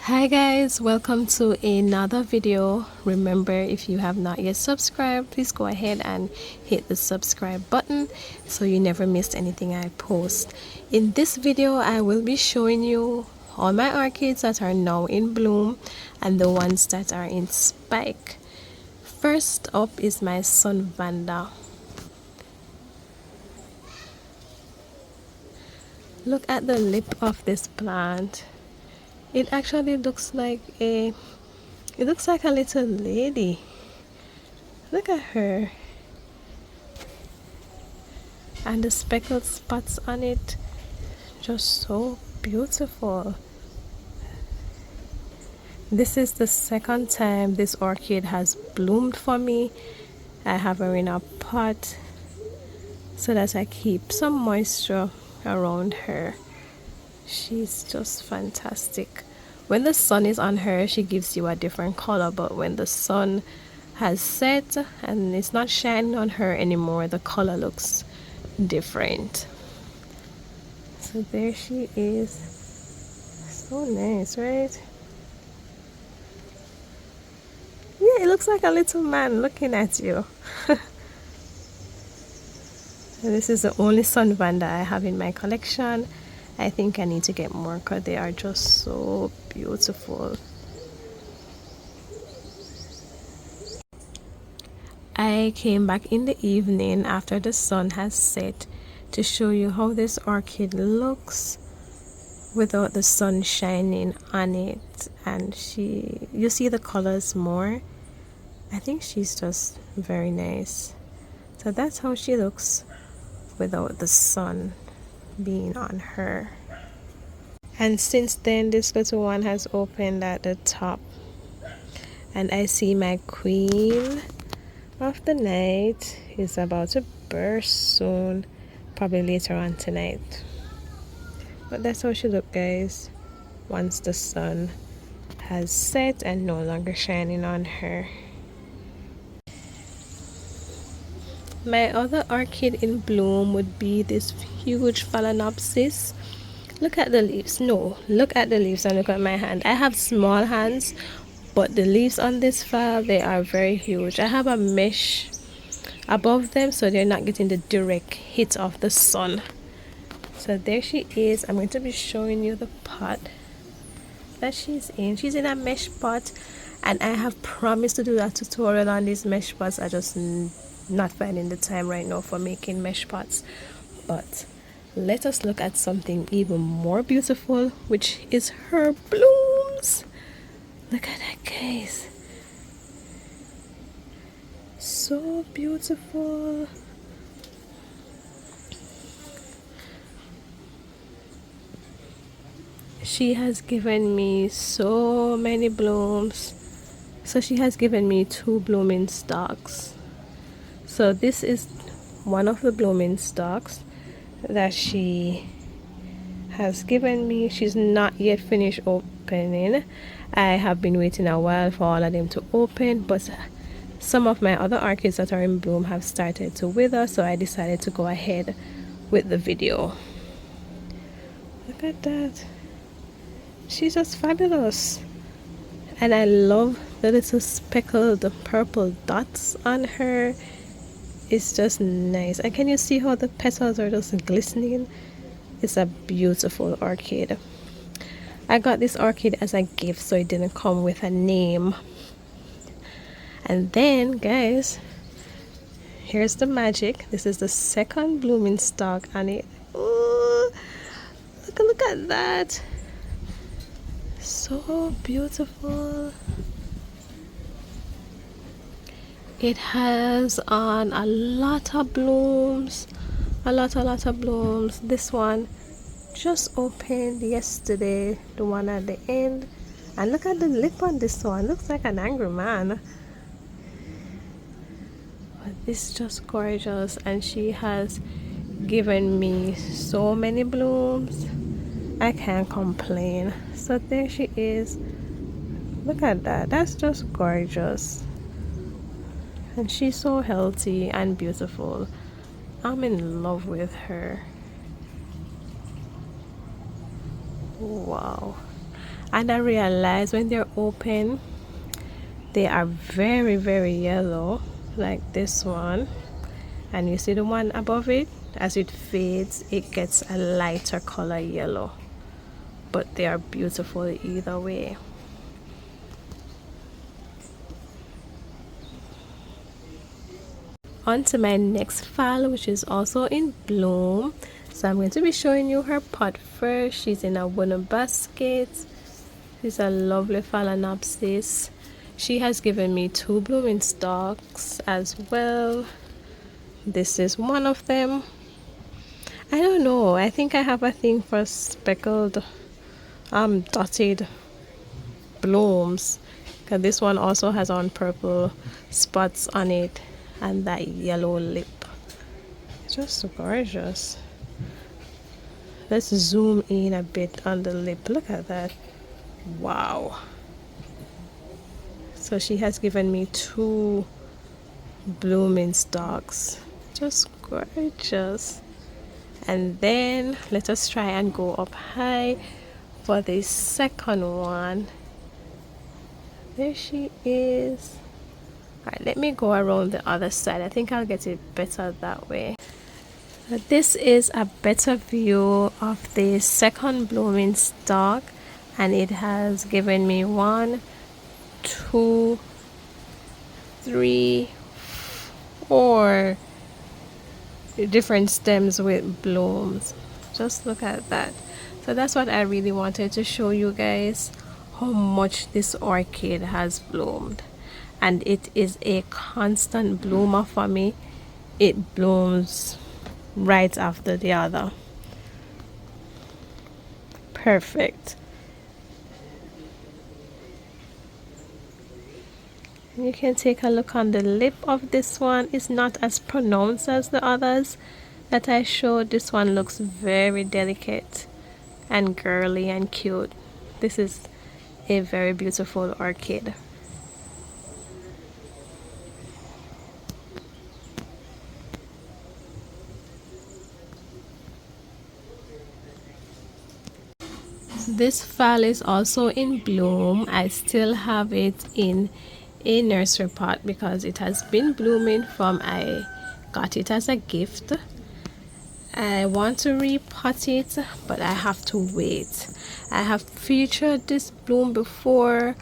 Hi guys, welcome to another video. Remember, if you have not yet subscribed, please go ahead and hit the subscribe button so you never miss anything I post. In this video I will be showing you all my orchids that are now in bloom and the ones that are in spike. First up is my sun vanda. Look at the lip of this plant. It actually looks like a little lady. Look at her. And the speckled spots on it, just so beautiful. This is the second time this orchid has bloomed for me. I have her in a pot so that I keep some moisture around her. She's just fantastic. When the sun is on her, she gives you a different color, but when the sun has set and it's not shining on her anymore, the color looks different. So there she is. So nice, right? Yeah, it looks like a little man looking at you. This is the only sun vanda I have in my collection. I think I need to get more because they are just so beautiful. I came back in the evening after the sun has set to show you how this orchid looks without the sun shining on it, and you see the colors more. I think she's just very nice. So that's how she looks without the sun being on her. And since then this little one has opened at the top, and I see my queen of the night is about to burst soon, probably later on tonight. But that's how she look, guys, once the sun has set and no longer shining on her. My other orchid in bloom would be this huge phalaenopsis. Look at the leaves. No, look at the leaves and look at my hand. I have small hands, but the leaves on this flower, they are very huge. I have a mesh above them so they're not getting the direct hit of the sun. So there she is. I'm going to be showing you the pot that she's in. She's in a mesh pot, and I have promised to do a tutorial on these mesh pots. I just not finding the time right now for making mesh pots. But let us look at something even more beautiful, which is her blooms. Look at that, guys. So beautiful. She has given me so many blooms. So she has given me 2 blooming stalks. So this is one of the blooming stalks that she has given me. She's not yet finished opening. I have been waiting a while for all of them to open, but some of my other orchids that are in bloom have started to wither, so I decided to go ahead with the video. Look at that. She's just fabulous. And I love the little speckled purple dots on her. It's just nice. And can you see how the petals are just glistening? It's a beautiful orchid. I got this orchid as a gift, so it didn't come with a name. And then, guys, here's the magic. This is the second blooming stalk on it. Ooh, look at that. So beautiful. It has on a lot of blooms, a lot of blooms. This one just opened yesterday, the one at the end, and look at the lip on this one. Looks like an angry man, but this is just gorgeous. And she has given me so many blooms, I can't complain. So there she is. Look at that. That's just gorgeous. And she's so healthy and beautiful. I'm in love with her. Wow. and I realized when they're open they are very, very yellow, like this one. And you see the one above it, as it fades it gets a lighter color yellow, but they are beautiful either way. On to my next phal, which is also in bloom. So I'm going to be showing you her pot first. She's in a wooden basket. She's a lovely phalaenopsis. She has given me 2 blooming stalks as well. This is one of them. I don't know, I think I have a thing for speckled dotted blooms, because this one also has on purple spots on it and that yellow lip. Just gorgeous. Let's zoom in a bit on the lip. Look at that. Wow. So she has given me 2 blooming stalks. Just gorgeous. And then let us try and go up high for the second one. There she is. Alright, let me go around the other side. I think I'll get it better that way. This is a better view of the second blooming stalk, and it has given me 1, 2, 3, 4 different stems with blooms. Just look at that. So that's what I really wanted to show you guys, how much this orchid has bloomed. And it is a constant bloomer for me. It blooms right after the other. Perfect. You can take a look on the lip of this one. It's not as pronounced as the others that I showed. This one looks very delicate and girly and cute. This is a very beautiful orchid. This phal is also in bloom. I still have it in a nursery pot because it has been blooming from I got it as a gift. I want to repot it, but I have to wait. I have featured this bloom before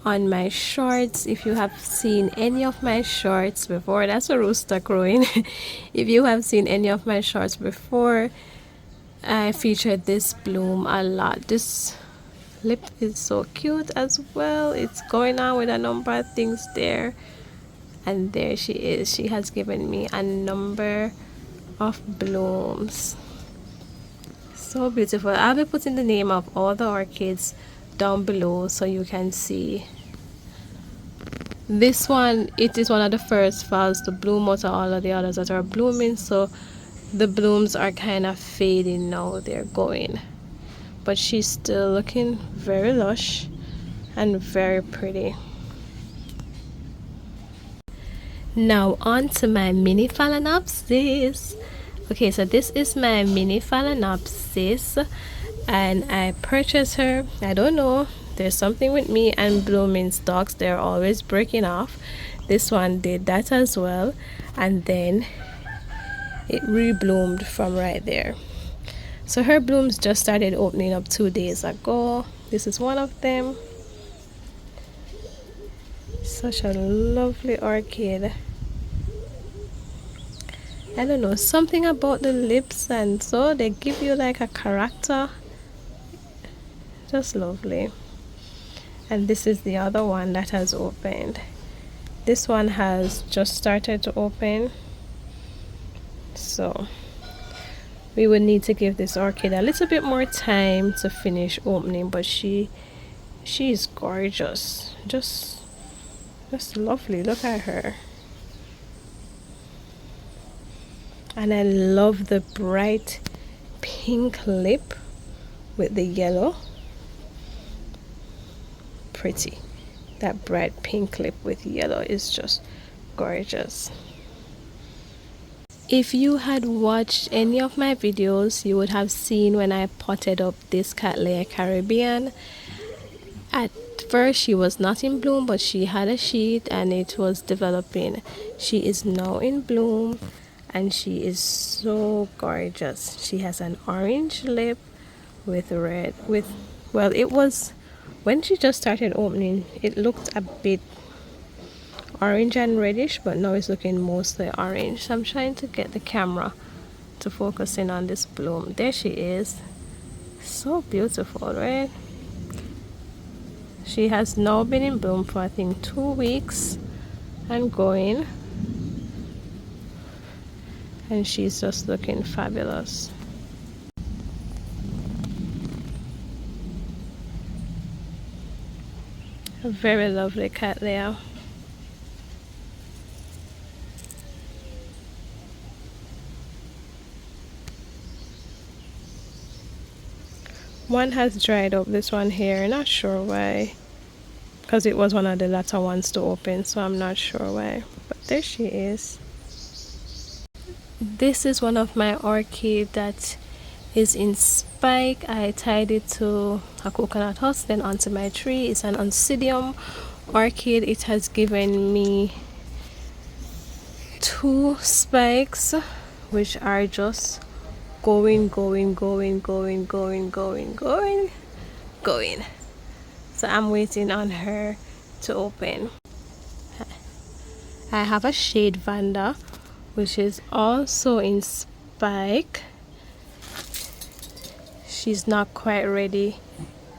on my shorts. If you have seen any of my shorts before, that's a rooster crowing. If you have seen any of my shorts before, I featured this bloom a lot. This lip is so cute as well. It's going on with a number of things there. And there she is. She has given me a number of blooms. So beautiful. I'll be putting the name of all the orchids down below so you can see. This one, it is one of the first phals to bloom out of all of the others that are blooming, so the blooms are kind of fading now. They're going, but she's still looking very lush and very pretty. Now on to my mini phalaenopsis. Okay, so this is my mini phalaenopsis and I purchased her. I don't know, there's something with me and blooming stalks, they're always breaking off. This one did that as well, and then it rebloomed from right there. So her blooms just started opening up 2 days ago. This is one of them. Such a lovely orchid. I don't know, something about the lips, and so they give you like a character. Just lovely. And this is the other one that has opened. This one has just started to open, so we would need to give this orchid a little bit more time to finish opening, but she's gorgeous. Just lovely. Look at her. And I love the bright pink lip with the yellow. Pretty. That bright pink lip with yellow is just gorgeous. If you had watched any of my videos, you would have seen when I potted up this Cattleya Caribbean. At first she was not in bloom, but she had a sheath and it was developing. She is now in bloom and she is so gorgeous. She has an orange lip with red with, well, it was when she just started opening, it looked a bit orange and reddish, but now it's looking mostly orange. So I'm trying to get the camera to focus in on this bloom. There she is. So beautiful, right? She has now been in bloom for I think 2 weeks and going, and she's just looking fabulous. A very lovely cattleya. One has dried up, this one here, not sure why, because it was one of the latter ones to open, so I'm not sure why, but there she is. This is one of my orchid that is in spike. I tied it to a coconut husk, then onto my tree. It's an oncidium orchid. It has given me 2 spikes, which are just going. So I'm waiting on her to open. I have a shade vanda, which is also in spike. She's not quite ready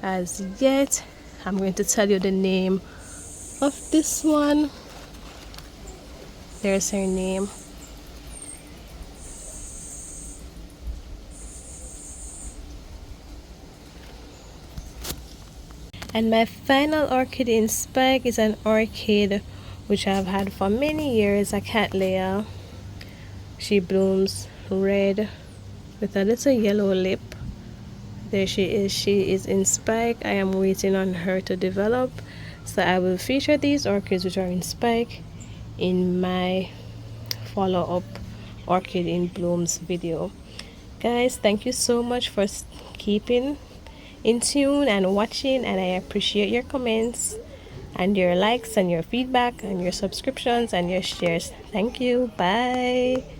as yet. I'm going to tell you the name of this one. There's her name. And my final orchid in spike is an orchid which I've had for many years, a cattleya. She blooms red with a little yellow lip. There she is. She is in spike. I am waiting on her to develop, so I will feature these orchids which are in spike in my follow-up orchid in blooms video. Guys, thank you so much for keeping in tune and watching, and I appreciate your comments and your likes and your feedback and your subscriptions and your shares. Thank you. Bye.